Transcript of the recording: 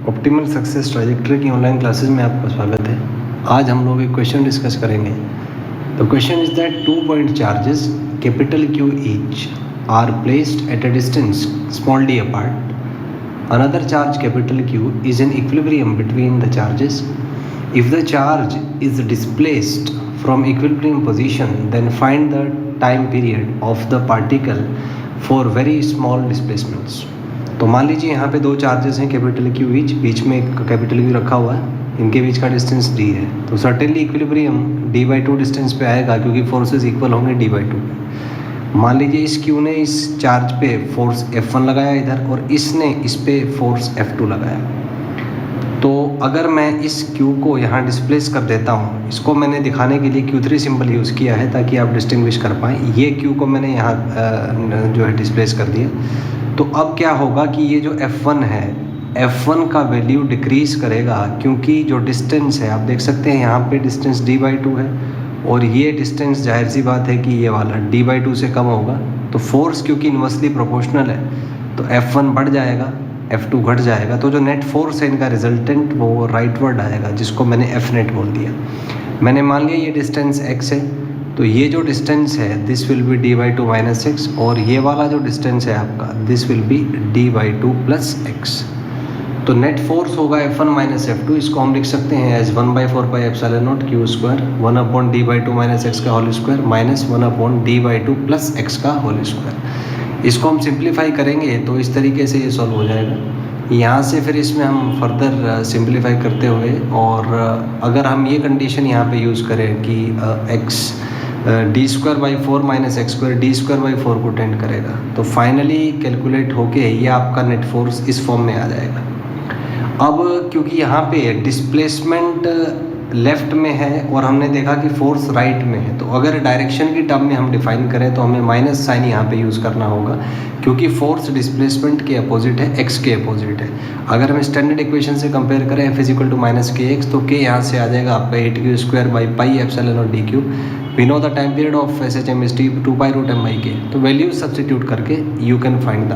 Optimal success trajectory की online classes में आपका स्वागत है। आज हम लोग एक क्वेश्चन डिस्कस करेंगे। The question is that 2 point charges capital Q each are placed at a distance small d apart. Another charge capital Q is in equilibrium between the charges. If the charge is displaced from equilibrium position, then find the time period of the particle for very small displacements. तो मान लीजिए यहाँ पे दो charges हैं capital Q each, बीच में एक capital Q रखा हुआ है, इनके बीच का डिस्टेंस d है। तो सर्टेनली इक्विलिब्रियम d/2 डिस्टेंस पे आएगा क्योंकि फोर्सेस इक्वल होंगे d/2 पे। मान लीजिए इस Q ने इस चार्ज पे फोर्स F1 लगाया इधर और इसने इस पे फोर्स F2 लगाया। तो अगर मैं इस Q को यहाँ डिस्प्लेस कर देता हूँ, इसको मैंने दिखाने के लिए Q3 सिंबल यूज़ किया है ताकि आप डिस्टिंग्विश कर पाएँ। ये Q को मैंने यहाँ जो है डिस्प्लेस कर दिया। तो अब क्या होगा कि ये जो F1 है, F1 का वैल्यू डिक्रीज़ करेगा क्योंकि जो डिस्टेंस है आप देख सकते हैं यहाँ पे डिस्टेंस d/2 है और ये डिस्टेंस जाहिर सी बात है कि ये वाला d/2 से कम होगा। तो फोर्स क्योंकि इन्वर्सली प्रोपोर्शनल है तो F1 बढ़ जाएगा, F2 घट जाएगा। तो जो नेट फोर्स है इनका रिजल्टेंट वो राइटवर्ड आएगा, जिसको मैंने F नेट बोल दिया। मैंने मान लिया ये डिस्टेंस x है, तो ये जो डिस्टेंस है this will be d/2 minus x और ये वाला जो डिस्टेंस है आपका this will be d/2 plus x. तो नेट फोर्स होगा F1 माइनस F2, इसको हम लिख सकते हैं as 1/4πε0 Q square 1/d/2 minus x का whole square minus 1/d/2 plus x का होल स्क्वायर। इसको हम सिंप्लीफाई करेंगे तो इस तरीके से ये सॉल्व हो जाएगा। यहाँ से फिर इसमें हम फर्दर सिंप्लीफाई करते हुए, और अगर हम ये कंडीशन यहाँ पे यूज़ करें कि x d²/4 minus x square d²/4 को टेंड करेगा, तो फाइनली कैलकुलेट होके ये आपका नेट फोर्स इस फॉर्म में आ जाएगा। अब क्योंकि यहाँ पे डिस्प्लेसमेंट लेफ़्ट में है और हमने देखा कि फोर्स राइट में है, तो अगर डायरेक्शन की टर्म में हम डिफाइन करें तो हमें माइनस साइन यहाँ पे यूज़ करना होगा क्योंकि फोर्स डिस्प्लेसमेंट के अपोजिट है, x के अपोजिट है। अगर हम स्टैंडर्ड इक्वेशन से कंपेयर करें F = -kx, तो k यहाँ से आ जाएगा आपका 8q² dq। We know the time period of SHM is 2π√m/k। तो वैल्यूज सब्स्टिट्यूट करके यू कैन फाइंड द